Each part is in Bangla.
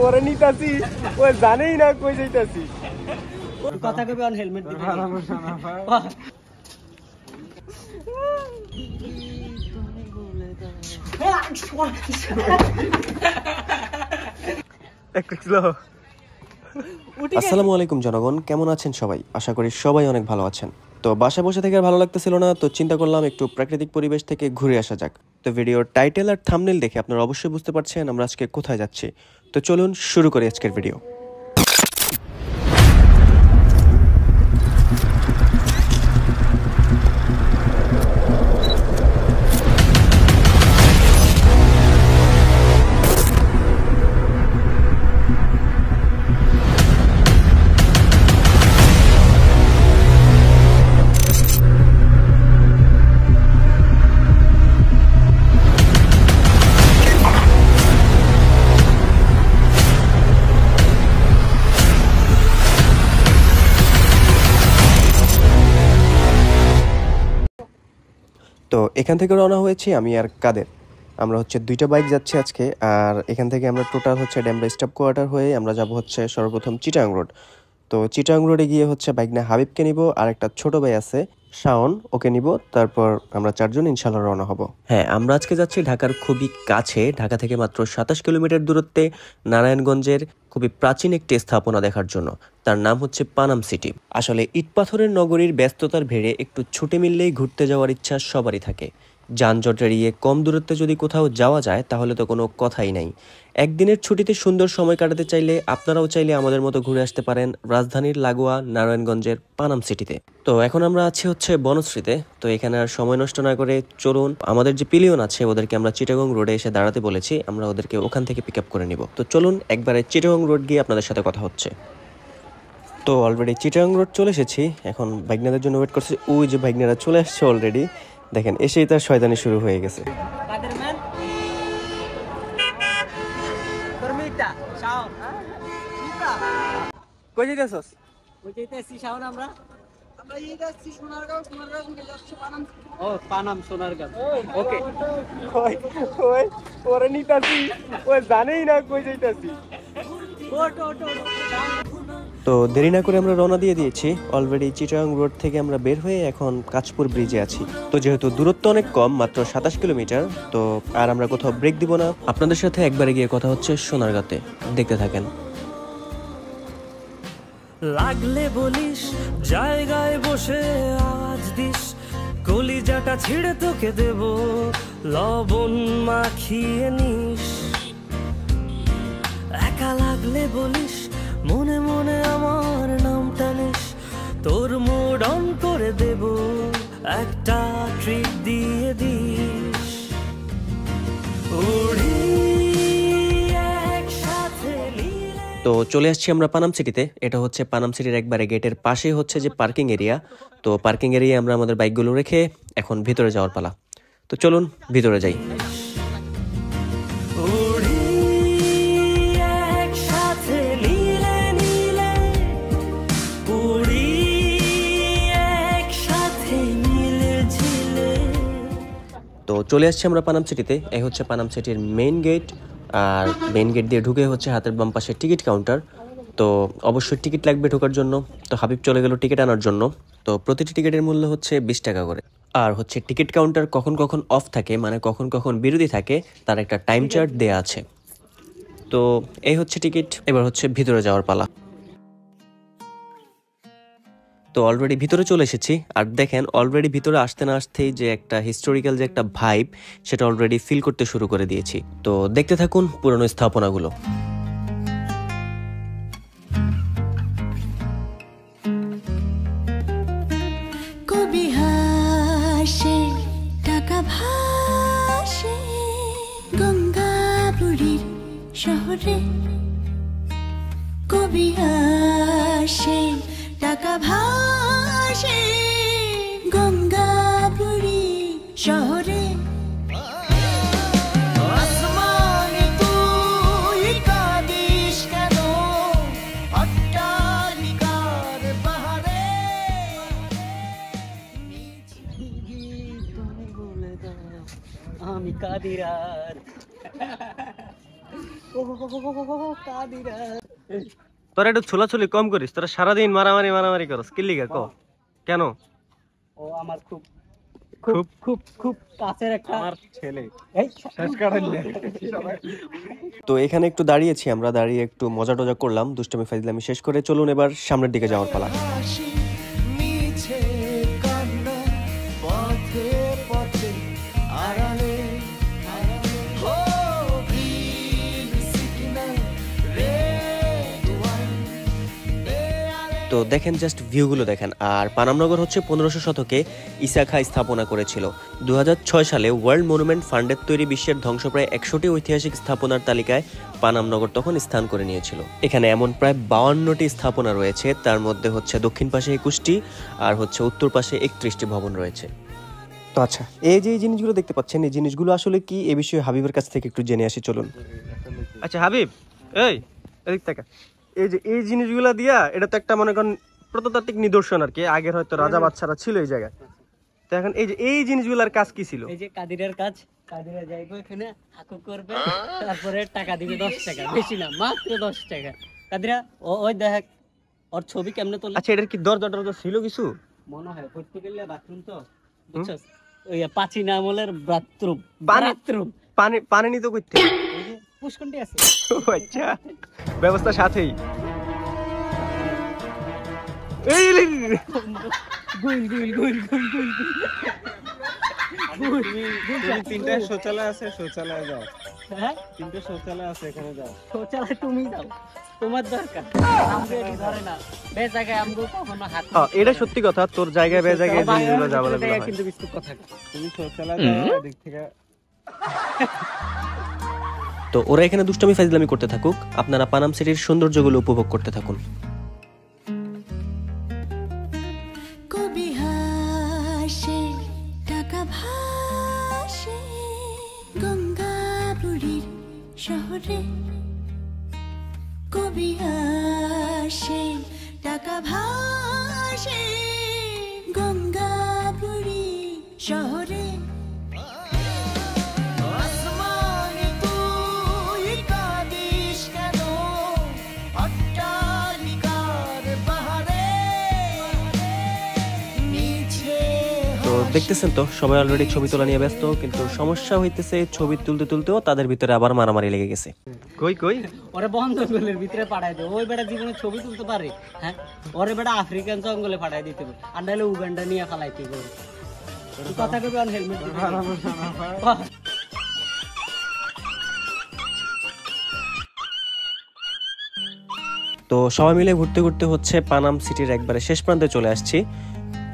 ওরে নিতাছি ও জানেই না কই যাইতাছি কথা কবে অন হেলমেট দিতে আসসালামু আলাইকুম জনগণ, কেমন আছেন সবাই? আশা করি সবাই অনেক ভালো আছেন। তো বাসায় বসে থেকে আর ভালো লাগতেছিল না, তো চিন্তা করলাম একটু প্রাকৃতিক পরিবেশ থেকে ঘুরে আসা যাক। তো ভিডিওর টাইটেল আর থাম্বনেল দেখে আপনারা অবশ্যই বুঝতে পারছেন আমরা আজকে কোথায় যাচ্ছি। তো চলুন শুরু করি আজকের ভিডিও। তো এখান থেকে রওনা হয়েছি আমি আর কাদের। আমরা হচ্ছে দুইটা বাইক যাচ্ছি আজকে, আর এখান থেকে আমরা টোটাল হচ্ছে ড্যামরা স্টাফ কোয়ার্টার হয়ে আমরা যাব হচ্ছে সর্বপ্রথম চিটাং রোড। তো চিটাং রোডে গিয়ে হচ্ছে বাইক নিয়ে হাবিবকে নিব, আর একটা ছোট ভাই আছে শাওন, ওকে নিব। তারপর আমরা চারজন ইনশাল্লাহ রওনা হব। হ্যাঁ, আমরা আজকে যাচ্ছি ঢাকার খুবই কাছে, ঢাকা থেকে মাত্র 27 কিলোমিটার দূরত্বে নারায়ণগঞ্জের খুবই প্রাচীন একটি স্থাপনা দেখার জন্য। তার নাম হচ্ছে পানাম সিটি। আসলে ইট পাথরের নগরীর ব্যস্ততার ভিড়ে একটু ছুটি মিললেই ঘুরতে যাওয়ার ইচ্ছা সবারই থাকে। যানজট এড়িয়ে কম দূরত্বে যদি কোথাও যাওয়া যায় তাহলে তো কোনো কথাই নাই। একদিনের ছুটিতে সুন্দর সময় কাটাতে চাইলে আপনারাও চাইলে আমাদের মতো ঘুরে আসতে পারেন রাজধানীর লাগোয়া নারায়ণগঞ্জের পানাম সিটিতে। তো এখন আমরা আছি হচ্ছে বনশ্রীতে। তো এখানে আর সময় নষ্ট না করে চলুন, আমাদের যে পিলিয়ন আছে ওদেরকে আমরা চিটাগং রোডে এসে দাঁড়াতে বলেছি, আমরা ওদেরকে ওখান থেকে পিক আপ করে নিব। তো চলুন একবারে চিটাগং রোড গিয়ে আপনাদের সাথে কথা হচ্ছে। তো অলরেডি চিটাগং রোড চলে এসেছি, এখন বাইকনাদের জন্য ওয়েট করছি। ওই যে বাইকনারা চলে আসছে অলরেডি, দেখেন এসেই তার শয়তানি শুরু হয়ে গেছে। কই যাইতাছস? ওই যাইতাছি শাওন আমরা যাচ্ছি সোনারগাঁও থেকে যাচ্ছে পানাম। ও পানাম সোনারগাঁও, ওকে। কই কই ওরে নিতাছি ও জানেই না কই যাইতাছি। তো দেরি না করে আমরা রওনা দিয়ে দিয়েছি। অলরেডি চিটাগং রোড থেকে আমরা বের হয়ে এখন কাঁচপুর ব্রিজে আছি। তো যেহেতু দূরত্ব অনেক কম, মাত্র 27 কিলোমিটার, তো আর আমরা কোথাও ব্রেক দিব না, আপনাদের সাথে একবারে গিয়ে কথা হচ্ছে সোনারগাঁতে। দেখতে থাকেন। লাগলে বলিস, জায়গায় বসে আওয়াজ দিস, কলিজাটা ছিঁড়ে তোকে দেব, লবণ মাখিয়ে নিস। একা লাগলে বলিস, মনে মনে আমার নাম টানিস, তোর মুড অন করে দেব, একটা ট্রিট দিয়ে দিস। উড়ি একসাথে। তো চলে আসছি আমরা পানাম সিটিতে। এটা হচ্ছে পানাম সিটির একবারে গেটের পাশে হচ্ছে যে পার্কিং এরিয়া। তো পার্কিং এরিয়ায় আমরা আমাদের বাইকগুলো রেখে এখন ভিতরে যাওয়ার পালা। তো চলুন ভিতরে যাই। তো চলে আসছি আমরা পানাম সিটিতে। এই হচ্ছে পানাম সিটির মেইন গেট, আর মেইন গেট দিয়ে ঢুকে হচ্ছে হাতের বাম পাশে টিকিট কাউন্টার। তো অবশ্যই টিকিট লাগবে ঢোকার জন্য। তো হাবিব চলে গেল টিকিট আনার জন্য। তো প্রতিটি টিকিটের মূল্য হচ্ছে 20 টাকা করে। আর হচ্ছে টিকিট কাউন্টার কখন কখন অফ থাকে, মানে কখন কখন বিরতি থাকে, তার একটা টাইম চার্ট দেয়া আছে। তো এই হচ্ছে টিকিট, এবার হচ্ছে ভিতরে যাওয়ার পালা। তো অলরেডি ভিতরে চলে এসেছি, আর দেখেন অলরেডি ভিতরে আসতে না আসতেই যে একটা হিস্টোরিক্যাল যে একটা ভাইব, সেটা অলরেডি ফিল করতে শুরু করে দিয়েছি। তো দেখতে থাকুন পুরনো স্থাপনাগুলো। কবি হাসে, টাকা ভাসে গঙ্গাপুরীর শহরে। কবি হাসে, টাকা ভাসে গঙ্গাপুরী শহরে। আমি কাদিরার তোরা একটু ছোলাছুলি কম করিস, তোরা সারাদিন মারামারি মারামারি করস কি লিগা ক কেন? ও আমার খুব খুব খুব খুব কাছের একটা আমার ছেলে। এই শেষ কাটান না। তো এখানে একটু দাঁড়িয়েছি, আমরা দাঁড়িয়ে একটু মজা টজা করলাম, দুষ্টামি ফাইজলামি শেষ করে চলুন এবার সামনের দিকে যাওয়ার পালা। তো দেখেন জাস্ট ভিউগুলো দেখেন। আর পানামনগর হচ্ছে 1500 শতকে ঈসা খাঁ স্থাপনা করেছিল। 2006 সালে ওয়ার্ল্ড মনুমেন্ট ফান্ডের তৈরি বিশ্বের ধ্বংসপ্রায় 100টি ঐতিহাসিক স্থাপনার তালিকায় পানামনগর তখন স্থান করে নিয়েছিল। এখানে এমন প্রায় 52টি স্থাপনা রয়েছে, তার মধ্যে হচ্ছে দক্ষিণ পাশে 21টি আর হচ্ছে উত্তর পাশে 31টি ভবন রয়েছে। তো আচ্ছা, এই যে জিনিসগুলো দেখতে পাচ্ছেন, এই জিনিসগুলো আসলে কি, এ বিষয়ে হাবিবের কাছ থেকে একটু জেনে আসি চলুন। আচ্ছা হাবিব, এই এদিক থেকে, এই যে এই জিনিসগুলা দিয়া, এটা তো একটা মনে করেন প্রত্নতাত্ত্বিক নিদর্শন আর কি, আগের হয়তো রাজা বাদশারা ছিল এই জায়গায়। তো এখন এই যে এই জিনিসগুলার কাজ কি ছিল? এই যে কাদিরের কাজ, কাদিরা যাইবো এখানে হাকু করবে, তারপরে টাকা দিবে 10 টাকা, বেশি না, মাত্র 10 টাকা। কাদিরা ওই দেখ ওর ছবি কেমনে তোলে। আচ্ছা এটার কি দরজা টরজা ছিল কিছু? মনে হয় পর্তুগালে বাথরুম তো বুঝছস, ওই প্রাচীন আমলের বাথরুম। পানি পানি নিতে কইতে এই যে পুষ্করটি আছে। ও আচ্ছা, ব্যবস্থা সাথেই। এই গুল গুল গুল গুল গুল তিনটা শৌচালয় আছে, শৌচালয়ে যাও। হ্যাঁ, তিনটা শৌচালয় আছে, এখানে যাও। শৌচালয় তুমি যাও, তোমার দরকার। আমগো এটি ধরে না, বে জায়গায় আমগো কখনো হাত। হ্যাঁ এটা সত্যি কথা, তোর জায়গায় বে জায়গায় জিনিসগুলো যাবে না। কিন্তু বিস্কুট কথা তুমি শৌচালয় যাও দিক থেকে। তো ওরা এখানে দুষ্টামি ফাইজলামি করতে থাকুক, আপনারা পানাম সিটির সৌন্দর্যগুলো উপভোগ করতে থাকুন। কবি হাসে টাকা ভাসে গঙ্গা বুড়ির শহরে, কবি হাসে টাকা ভাসে গঙ্গা বুড়ি শহরে। তো দেখতেছেন তো সবাই অলরেডি ছবি তোলা নিয়ে ব্যস্ত, কিন্তু সমস্যা হইতেছে ছবি তুলতে তুলতেও তাদের ভিতরে আবার মারামারি লেগে গেছে। কই কই ওরে বন জঙ্গলের ভিতরে পাঠাই দে, ওই বেটা জীবনে ছবি তুলতে পারে? হ্যাঁ, ওরে বেটা আফ্রিকান জঙ্গলে পাঠাই দিতে হবে, আর নাহলে উগান্ডা নিয়ে ফালাইতে হবে। তুই কথা কবি অন হেলমেট দিবি। তো সবাই মিলে ঘুরতে ঘুরতে হচ্ছে পানাম সিটির একবারে শেষ প্রান্তে চলে আসছি।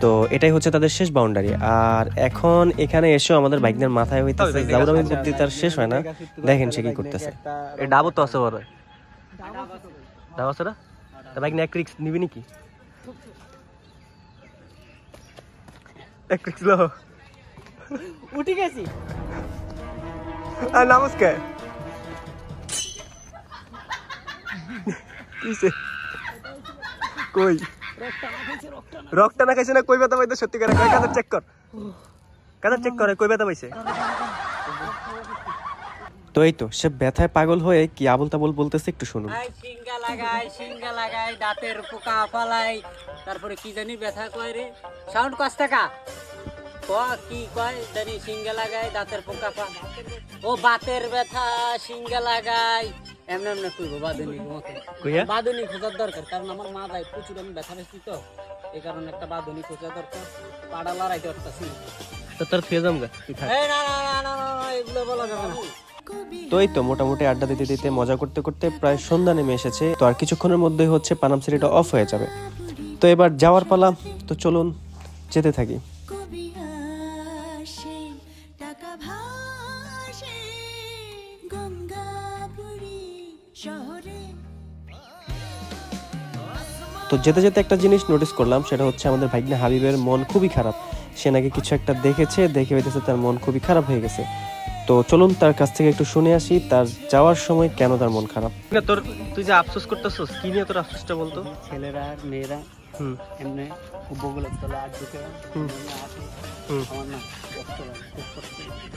তো এটাই হচ্ছে তাদের শেষ বাউন্ডারি। আর এখন এখানে এসেও আমাদের বাইকদের মাথায় হইতেছে জাউরামি বুদ্ধি তার শেষ হয় না। দেখেন সে কি করতেছে। এই ডাবো তো আছে বড়, ডাব আছে না? তা বাইক নিয়ে এক রিক্স নিবি নাকি? এক রিক্স লো। উঠে গেছি। আর নমস্কার। কিসে কই রক্তটা না খাইছে না? কই ব্যথা পাইতে সত্যি করে কয়? কাদের চেক কর, কাদের চেক করে কই ব্যথা পাইছে। তো এই তো সে ব্যথায় পাগল হয়ে কি আবল তাবল বলতেছে, একটু শুনুন। সিঙ্গা লাগাই দাঁতের পোকা ফালাই, তারপরে কি জানি ব্যথা কয় রে, সাউন্ড কষ্ট টাকা কি কয় জানি, সিঙ্গা লাগাই দাঁতের পোকা ও বাতের ব্যথা সিঙ্গা লাগাই, এমনি এমনি কইবো বাদুনি মতে। বাদুনি খোঁজার দরকার, কারণ আমার মা যায় প্রচুর, আমি ব্যথা পেয়েছি তো, এই কারণে একটা বাদুনি খোঁজা দরকার। পাড়া লড়াইতে পারতাছি তো তোর ফেজ আমগা তুই থাক। এই না না না না না, এগুলো বলা যাবে না। তো এই তো মোটামুটি আড্ডা দিতে দিতে মজা করতে করতে প্রায় সন্ধ্যা নেমে এসেছে। তো আর কিছুক্ষণের মধ্যেই হচ্ছে পানাম সিটিটা অফ হয়ে যাবে। তো এবার যাওয়ার পালা, তো চলুন যেতে থাকি। কবি হাসে টাকা ভাসে গঙ্গা বুড়ি শহরে। তো যেতে যেতে একটা জিনিস নোটিস করলাম, সেটা হচ্ছে আমাদের ভাইগনা হাবিবের মন খুবই খারাপ। সে নাকি কিছু একটা দেখেছে, দেখে হইতেছে তার মন খুবই খারাপ হয়ে গেছে। তো চলুন তার কাছ থেকে একটু শুনে আসি তার যাওয়ার সময় কেন তার মন খারাপ। তোর তুই যে আফসোস করতেছস, কি নিয়ে তোর আফসোসটা বলতো? ছেলেরা মেয়েরা এমনি বগুলো তলা আর ঢুকে আমার না কষ্ট লাগে, খুব কষ্ট লাগে।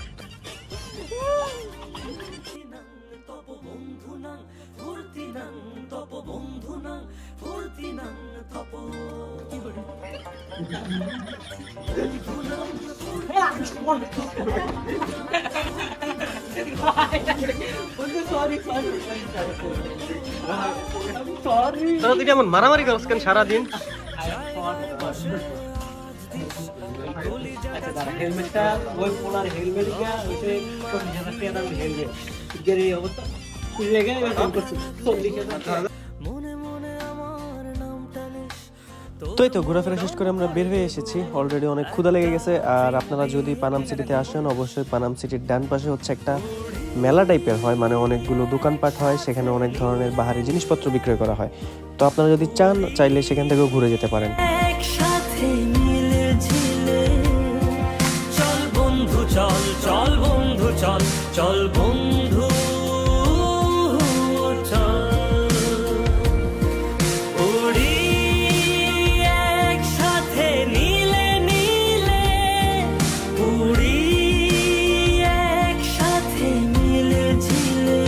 নাং ফুর্তি নাং তপ বন্ধু নাং ফুর্তি নাং তপ কি করে তোরা তুই এমন মারামারি করছ কেন সারাদিন? হেলমেটটা ওই পোলার হেলমেট গা ওইতে 40,000 টাকা দামের হেলমেট গেরে অবস্থা খুলে গেছে ওই করছে 40,000 মনে মনে আমার নামটা নিস তো এই তো ঘোরাফেরা শেষ করে আমরা বের হয়ে এসেছি। অলরেডি অনেক ক্ষুধা লেগে গেছে। আর আপনারা যদি পানাম সিটিতে আসেন অবশ্যই পানাম সিটির ডান পাশে হচ্ছে একটা মেলা টাইপের হয়, মানে অনেকগুলো দোকানপাট হয়, সেখানে অনেক ধরনের বাহারি জিনিসপত্র বিক্রয় করা হয়। তো আপনারা যদি চান চাইলে সেখান থেকেও ঘুরে যেতে পারেন। একসাথে মিলে ঝিলে চল বন্ধু চল চল বন্ধু চল চল বন্ধু চল উড়ি একসাথে নীলে নীলে উড়ি একসাথে মিলে ঝিলে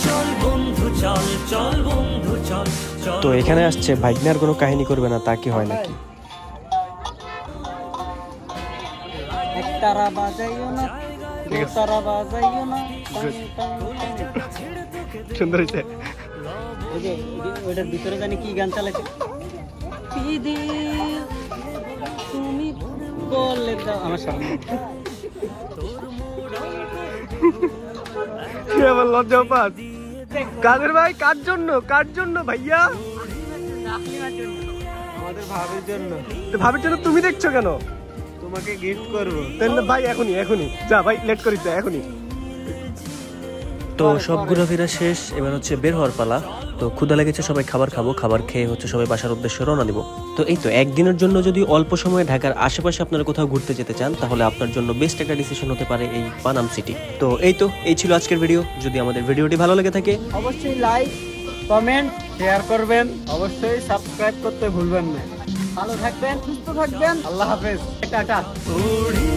চল বন্ধু চল চল বন্ধু চল চল। তো এখানে আসছে ভাইগনার কোনো কাহিনী করবে না তা কি হয় নাকি? একতারা বাজাইও না দুতারা বাজাইও না সুন্দর হয়েছে। ওই যে ওইটার ভিতরে জানি কি গান চালাচ্ছে দিদি তুমি বললে দাও আমার সামনে আমার লজ্জা পাস। কাদের ভাই কার জন্য ভাইয়া? আমাদের ভাবের জন্য তো ভাবির জন্য তুমি দেখছো কেন? তোমাকে গিফট করব তাহলে ভাই এখনই যা ভাই, লেট করিস না এখনই। তো সব ঘোরাফেরা শেষ, এবার হচ্ছে বের হওয়ার পালা। তো ক্ষুধা লেগেছে, সবাই খাবার খাবো, খাবার খেয়ে হচ্ছে সবাই বাসার উদ্দেশ্যে রওনা দিব। তো এই তো একদিনের জন্য যদি অল্প সময়ে ঢাকার আশেপাশে আপনারা কোথাও ঘুরতে যেতে চান তাহলে আপনার জন্য বেস্ট একটা ডিসিশন হতে পারে এই পানাম সিটি। তো এই ছিল আজকের ভিডিও। যদি আমাদের ভিডিওটি ভালো লেগে থাকে অবশ্যই লাইক কমেন্ট শেয়ার করবেন, অবশ্যই সাবস্ক্রাইব করতে ভুলবেন না। ভালো থাকবেন, সুস্থ থাকবেন, আল্লাহ হাফেজ, টাটা। উড়ি